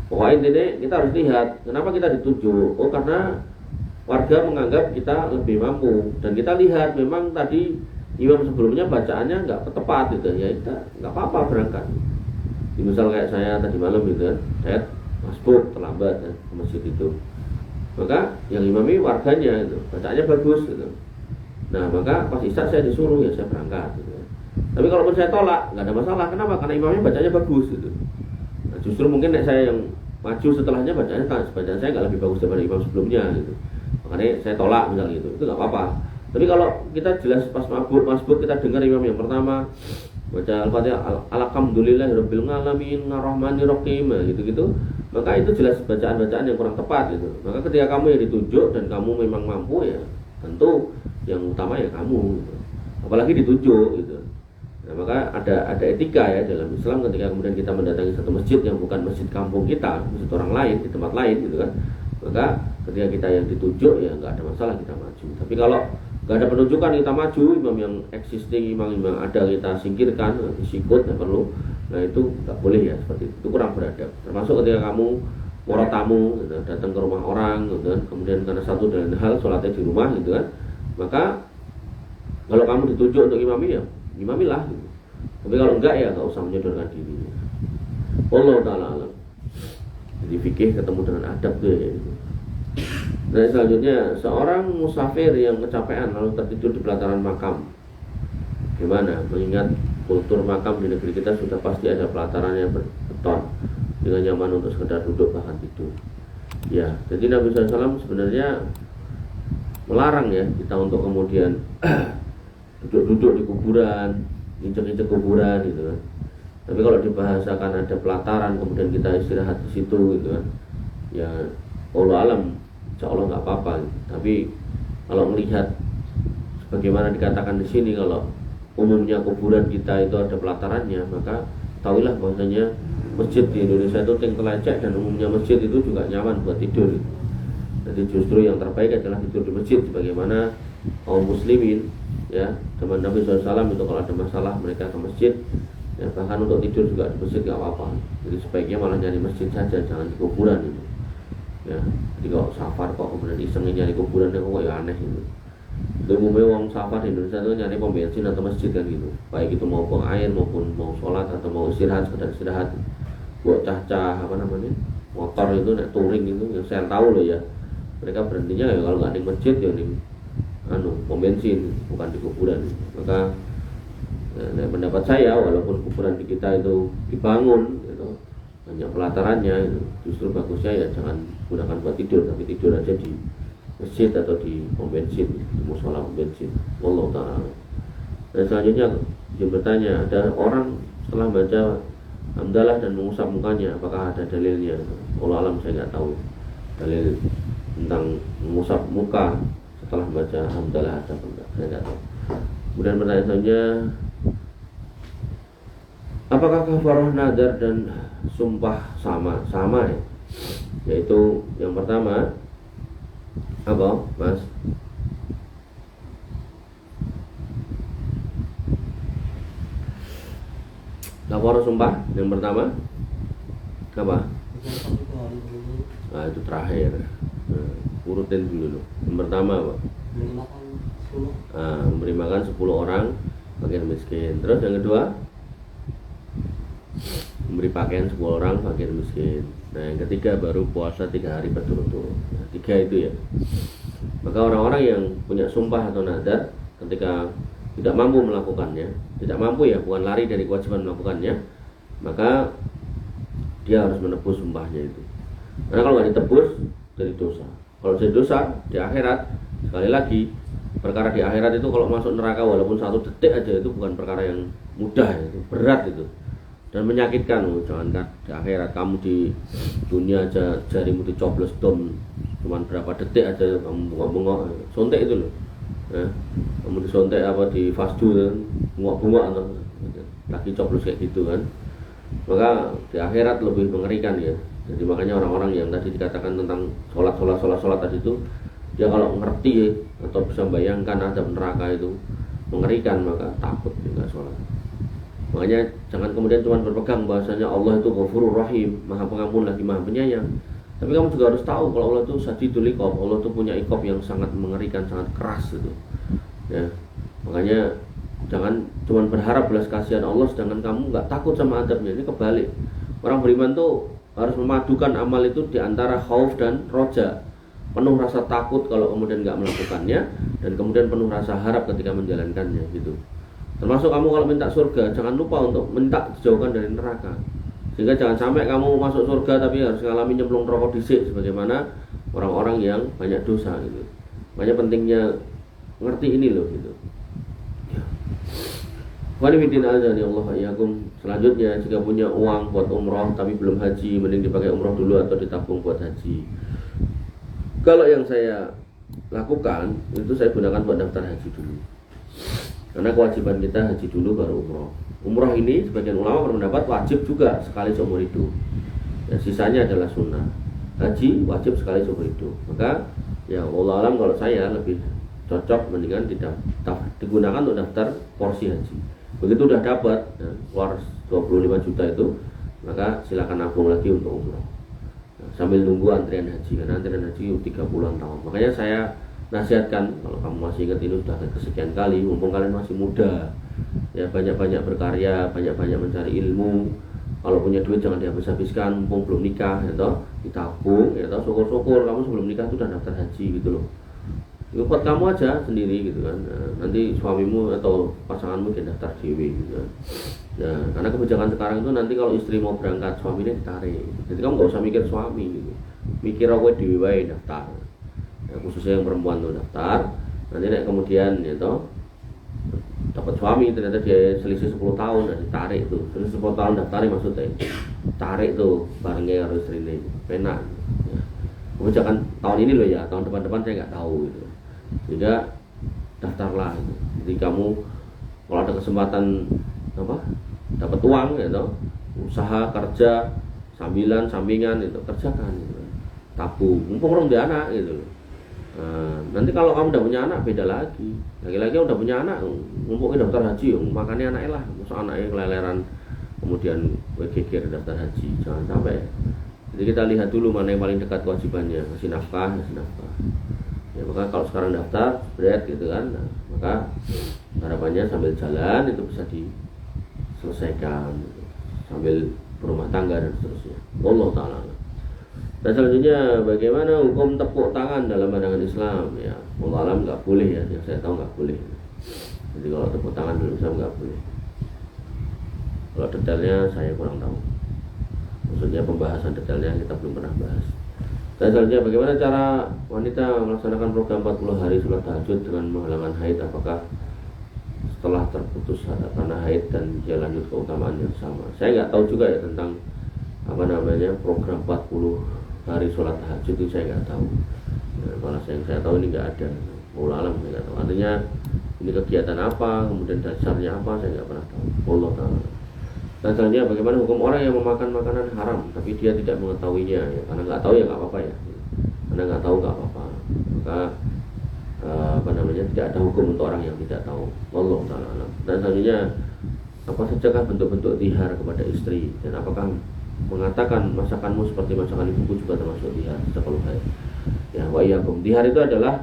Pokoknya intinya kita harus lihat kenapa kita ditunjuk. Oh karena warga menganggap kita lebih mampu, dan kita lihat memang tadi imam sebelumnya bacaannya nggak tepat gitu, ya kita nggak apa-apa berangkat. Misal kayak saya tadi malam gitu kan, saya masbuk terlambat ke masjid itu. maka yang imami warganya itu bacaannya bagus gitu. Nah maka pas isya saya disuruh ya saya berangkat gitu. Tapi kalaupun saya tolak nggak ada masalah. Kenapa? Karena imamnya bacanya bagus gitu. Nah, justru mungkin saya yang maju setelahnya bacaan saya nggak lebih bagus daripada imam sebelumnya gitu. Makanya saya tolak misalnya gitu. Itu nggak apa-apa. Tapi kalau kita jelas pas masbuk kita dengar imam yang pertama baca Al-Fatihah alhamdulillahirabbil alamin arrahmanir rahim gitu-gitu, maka itu jelas bacaan-bacaan yang kurang tepat gitu. Maka ketika kamu yang ditunjuk dan kamu memang mampu ya tentu yang utama ya kamu gitu. Apalagi ditunjuk gitu. Nah, maka ada etika ya dalam Islam ketika kemudian kita mendatangi satu masjid yang bukan masjid kampung kita, masjid orang lain di tempat lain gitu kan. Maka ketika kita yang ditunjuk ya nggak ada masalah kita maju. Tapi kalau nggak ada penunjukan kita maju, imam yang existing, imam ada kita singkirkan, disikut nggak perlu. Nah itu nggak boleh ya seperti itu kurang beradab. Termasuk ketika kamu moro tamu gitu, datang ke rumah orang gitu kan, kemudian karena satu dan hal sholatnya di rumah gitu kan, maka kalau kamu ditunjuk untuk imami ya imamilah gitu. Tapi kalau enggak ya nggak usah menyodorkan diri. Allah Ta'ala alam. Jadi fikih ketemu dengan adab tuh ya gitu. Nah selanjutnya seorang musafir yang kecapean lalu tertidur di pelataran makam. Gimana? Mengingat kultur makam di negeri kita sudah pasti ada pelatarannya beton dengan nyaman untuk sekedar duduk bahkan tidur. Ya, jadi Nabi SAW sebenarnya melarang ya kita untuk kemudian duduk-duduk di kuburan, injek-injek kuburan gitu kan. Tapi kalau dibahasakan ada pelataran kemudian kita istirahat di situ gitu kan, ya Allah alam, insya Allah nggak apa-apa. Tapi kalau melihat sebagaimana dikatakan di sini kalau umumnya kuburan kita itu ada pelatarannya, maka tahuilah bahwasanya masjid di Indonesia itu telecek dan umumnya masjid itu juga nyaman buat tidur. Jadi justru yang terbaik adalah tidur di masjid, sebagaimana kaum muslimin ya zaman Nabi SAW itu kalau ada masalah mereka ke masjid ya, bahkan untuk tidur juga di masjid nggak apa-apa. Jadi sebaiknya malah nyari masjid saja, jangan di kuburan itu. Ya, jadi kalau safar kok kemudian iseng nyari kuburan ya kok ya aneh itu. Umumnya orang safar di Indonesia itu nyari pom bensin atau masjid kan gitu. Baik itu mau buang air maupun mau sholat atau mau istirahat, sekedar istirahat. Buat cah-cah apa namanya motor itu naik touring itu yang saya tahu loh ya. Mereka berhentinya ya kalau nggak di masjid ya di pom bensin, bukan di kuburan. Maka pendapat saya walaupun kuburan di kita itu dibangun gitu, banyak pelatarannya itu, justru bagusnya ya jangan gunakan buat tidur, tapi tidur aja di masjid atau di pom bensin, di musola pom bensin. Wallahu ta'ala. Dan selanjutnya dia bertanya, ada orang setelah baca hamdalah dan mengusap mukanya, apakah ada dalilnya? Allah alam, saya nggak tahu dalil tentang mengusap muka setelah baca hamdalah ada apa enggak, saya nggak tahu. Kemudian pertanyaan selanjutnya, apakah kafarah nadar dan sumpah sama ya? Yaitu yang pertama apa, Mas? Kafarah sumpah yang pertama apa? Nah itu terakhir. Urutin dulu. Yang pertama apa? Memberi makan 10 orang fakir miskin. Terus yang kedua, memberi pakaian 10 orang fakir miskin. Nah yang ketiga baru puasa 3 hari berturut-turut. Nah, 3 itu ya. Maka orang-orang yang punya sumpah atau nadar ketika tidak mampu melakukannya, tidak mampu ya, bukan lari dari kewajiban melakukannya, maka dia harus menebus sumpahnya itu. Karena kalau nggak ditebus jadi dosa. Kalau jadi dosa di akhirat, sekali lagi perkara di akhirat itu kalau masuk neraka walaupun 1 detik aja itu bukan perkara yang mudah, itu berat itu dan menyakitkan. Jangankan di akhirat, kamu di dunia aja jarimu dicoblos dom cuman berapa detik aja kamu bengok-bengok, sontek itu loh ya. Kamu disontek apa di fasdu kan, bengok-bengok atau lagi coblos kayak gitu kan. Maka di akhirat lebih mengerikan ya. Jadi makanya orang-orang yang tadi dikatakan tentang sholat tadi itu, dia kalau ngerti atau bisa bayangkan adab neraka itu mengerikan, maka takut nggak sholat. Makanya jangan kemudian cuma berpegang bahwasanya Allah itu Ghafurur Rahim, Maha Pengampun lagi Maha Penyayang. Tapi kamu juga harus tahu kalau Allah itu Sadidul Iqab, Allah itu punya iqab yang sangat mengerikan, sangat keras itu. Ya, makanya jangan cuma berharap belas kasihan Allah sedangkan kamu nggak takut sama adabnya. Ini kebalik. Orang beriman tuh harus memadukan amal itu di antara khauf dan roja. penuh rasa takut kalau kemudian nggak melakukannya, dan kemudian penuh rasa harap ketika menjalankannya gitu. Termasuk kamu kalau minta surga, jangan lupa untuk minta dijauhkan dari neraka. Sehingga jangan sampai kamu masuk surga tapi harus ngalami nyemplung rokok disik sebagaimana orang-orang yang banyak dosa gitu. Makanya pentingnya ngerti ini loh gitu. Walidin azani Allah yakum. Selanjutnya, jika punya uang buat umroh tapi belum haji, mending dipakai umroh dulu atau ditabung buat haji. Kalau yang saya lakukan itu saya gunakan buat daftar haji dulu. Karena kewajiban kita haji dulu baru umroh. Umroh ini sebagian ulama berpendapat wajib juga sekali seumur hidup. Ya, sisanya adalah sunnah. Haji wajib sekali seumur hidup. Maka ya wallahu alam kalau saya lebih cocok mendingan digunakan untuk daftar porsi haji. Begitu udah dapat ya, keluar 25 juta itu, maka silakan nabung lagi untuk umroh. Nah, sambil nunggu antrian haji, karena antrian haji 30-an tahun. Makanya saya nasihatkan, kalau kamu masih ingat ini sudah kesekian kali, mumpung kalian masih muda, ya banyak-banyak berkarya, banyak-banyak mencari ilmu. Kalau punya duit jangan dihabis-habiskan, mumpung belum nikah, ya toh, ditabung, ya toh, syukur-syukur kamu sebelum nikah itu udah daftar haji gitu loh. Itu buat kamu aja sendiri gitu kan. Nah, nanti suamimu atau pasanganmu daftar dewe gitu kan. Nah, karena kebijakan sekarang itu nanti kalau istri mau berangkat suaminya ditarik. Jadi kamu nggak usah mikir suami gitu. Mikir aku dewe wae daftar. Ya, khususnya yang perempuan tuh daftar. Nanti kemudian ya toh dapat suami ternyata dia selisih 10 tahun nah ditarik tuh. Selisih 10 tahun daftarin maksudnya. Tarik tuh barengnya harus istrinya penak. Ya. Kebijakan tahun ini loh ya, tahun depan saya nggak tahu gitu. Sehingga daftarlah gitu. Jadi kamu kalau ada kesempatan dapat uang ya toh, usaha kerja sampingan itu kerjakan gitu. Tabung mumpung orang dia anak gitu. Nanti kalau kamu udah punya anak beda lagi. Lagi-lagi udah punya anak mumpung daftar haji makannya anaknya lah, masa anaknya keleleran kemudian geger daftar haji, jangan sampai. Jadi kita lihat dulu mana yang paling dekat kewajibannya, ngasih nafkah. Ya, maka kalau sekarang daftar berat gitu kan, nah, maka harapannya sambil jalan itu bisa diselesaikan gitu. Sambil berumah tangga dan seterusnya. Allah Ta'ala. Dan selanjutnya bagaimana hukum tepuk tangan dalam pandangan Islam ya. Allah alam nggak boleh ya, yang saya tahu nggak boleh. Jadi kalau tepuk tangan dalam Islam nggak boleh. Kalau detailnya saya kurang tahu. Maksudnya pembahasan detailnya kita belum pernah bahas. Dan selanjutnya bagaimana cara wanita melaksanakan program 40 hari sholat tahajud dengan menghalangan haid, apakah setelah terputus karena haid dan dia lanjut keutamaan yang sama. Saya nggak tahu juga ya tentang program 40 hari sholat tahajud itu saya nggak tahu. Nah, malah yang saya tahu ini nggak ada. Alam saya nggak tahu. Artinya ini kegiatan apa, kemudian dasarnya apa saya nggak pernah tahu. Allah taala. Dan selanjutnya bagaimana hukum orang yang memakan makanan haram tapi dia tidak mengetahuinya ya, karena nggak tahu ya nggak apa-apa ya, karena nggak tahu nggak apa-apa, maka tidak ada hukum untuk orang yang tidak tahu. Allah taala alam. Dan selanjutnya apa sajakah bentuk-bentuk tihar kepada istri, dan apakah mengatakan masakanmu seperti masakan ibuku juga termasuk tihar seperti saya ya. Wa iyyakum, tihar itu adalah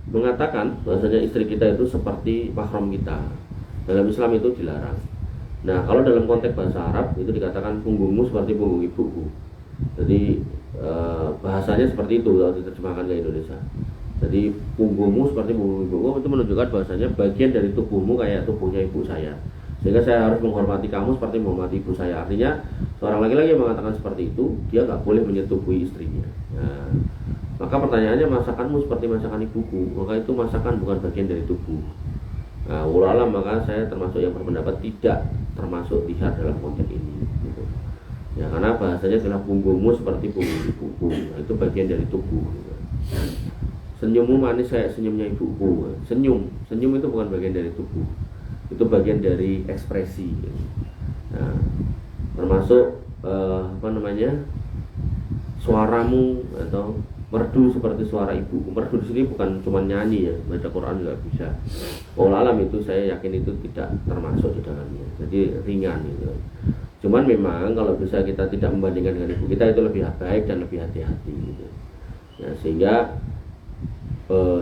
mengatakan bahwasanya istri kita itu seperti mahram kita. Dalam Islam itu dilarang. Nah, kalau dalam konteks bahasa Arab itu dikatakan punggungmu seperti punggung ibuku. Jadi bahasanya seperti itu kalau diterjemahkan ke Indonesia. Jadi punggungmu seperti punggung ibuku itu menunjukkan bahasanya bagian dari tubuhmu kayak tubuhnya ibu saya. Sehingga saya harus menghormati kamu seperti menghormati ibu saya. Artinya seorang laki-laki yang mengatakan seperti itu, dia nggak boleh menyetubuhi istrinya. Nah, maka pertanyaannya masakanmu seperti masakan ibuku, maka itu masakan bukan bagian dari tubuh. Nah, ulama maka saya termasuk yang berpendapat tidak termasuk tihar dalam konteks ini gitu. Ya karena bahasanya adalah punggungmu seperti punggung ibuku, nah, itu bagian dari tubuh gitu. Senyummu manis kayak senyumnya ibuku. Senyum itu bukan bagian dari tubuh, itu bagian dari ekspresi gitu. Nah, termasuk suaramu atau merdu seperti suara ibu. Merdu di sini bukan cuma nyanyi ya, baca Quran juga bisa. Alam itu saya yakin itu tidak termasuk di dalamnya. Jadi ringan gitu. Cuman memang kalau bisa kita tidak membandingkan dengan ibu kita, itu lebih baik dan lebih hati-hati gitu. Nah, sehingga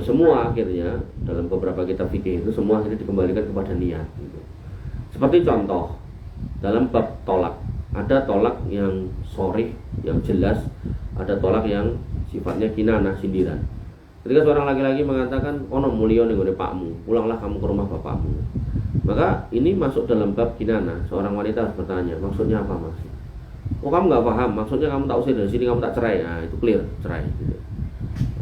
semua akhirnya dalam beberapa kitab fikih itu semua akhirnya dikembalikan kepada niat gitu. Seperti contoh dalam bab tolak, ada tolak yang sharih, yang jelas, ada tolak yang sifatnya kinanah, sindiran. Ketika seorang laki-laki mengatakan, ono mulya ning gone pakmu, pulanglah kamu ke rumah bapakmu. Maka ini masuk dalam bab kinana. Seorang wanita harus bertanya, maksudnya apa mas? Oh kamu nggak paham, maksudnya kamu tak usir dari sini, kamu tak cerai. Nah itu clear, cerai gitu.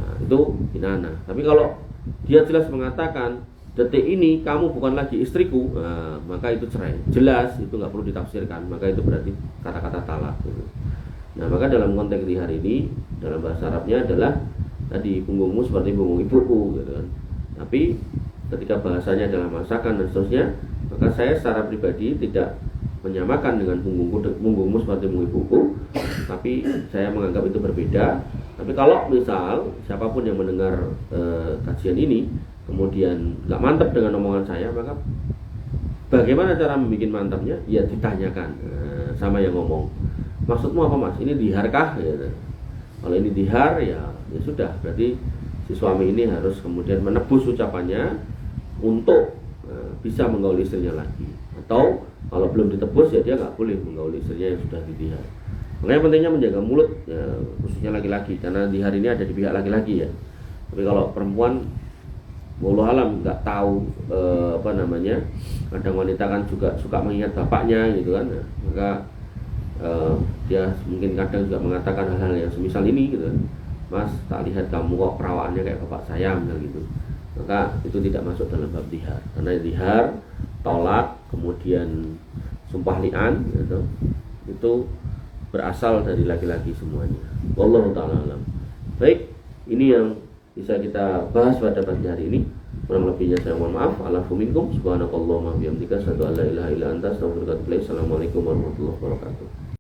Nah, itu kinana. Tapi kalau dia jelas mengatakan detik ini kamu bukan lagi istriku, nah, maka itu cerai. Jelas, itu nggak perlu ditafsirkan. Maka itu berarti kata-kata talak gitu. Nah maka dalam konteks di hari ini, dalam bahasa Arabnya adalah tadi punggungmu seperti punggung ibuku gitu kan. Tapi ketika bahasanya adalah masakan dan seterusnya, maka saya secara pribadi tidak menyamakan dengan punggungmu seperti punggung ibuku, tapi saya menganggap itu berbeda. Tapi kalau misal siapapun yang mendengar kajian ini kemudian nggak mantap dengan omongan saya, maka bagaimana cara membuat mantapnya? Ya ditanyakan sama yang ngomong, maksudmu apa mas? Ini diharkah? Ya. Kalau ini dihar ya sudah, berarti si suami ini harus kemudian menebus ucapannya untuk bisa menggauli istrinya lagi. Atau kalau belum ditebus ya dia nggak boleh menggauli istrinya yang sudah didihar. Makanya pentingnya menjaga mulut ya, khususnya laki-laki, karena di hari ini ada di pihak laki-laki ya. Tapi kalau perempuan, wallahu alam nggak tahu kadang wanita kan juga suka mengingat bapaknya gitu kan, maka dia mungkin kadang juga mengatakan hal-hal yang semisal ini gitu kan. Mas, tak lihat kamu kok perawaannya kayak bapak saya misal gitu. Maka itu tidak masuk dalam bab dihar. Karena dihar, tolak, kemudian sumpah li'an gitu, itu berasal dari laki-laki semuanya. Wallahu ta'ala alam. Baik, ini yang bisa kita bahas pada pagi hari ini. Kurang lebihnya saya mohon maaf. Alafu minkum subhanakallahumma bihamdika asyhadu an la ilaha illa anta astaghfiruka wa atubu ilaik. Assalamualaikum warahmatullahi wabarakatuh.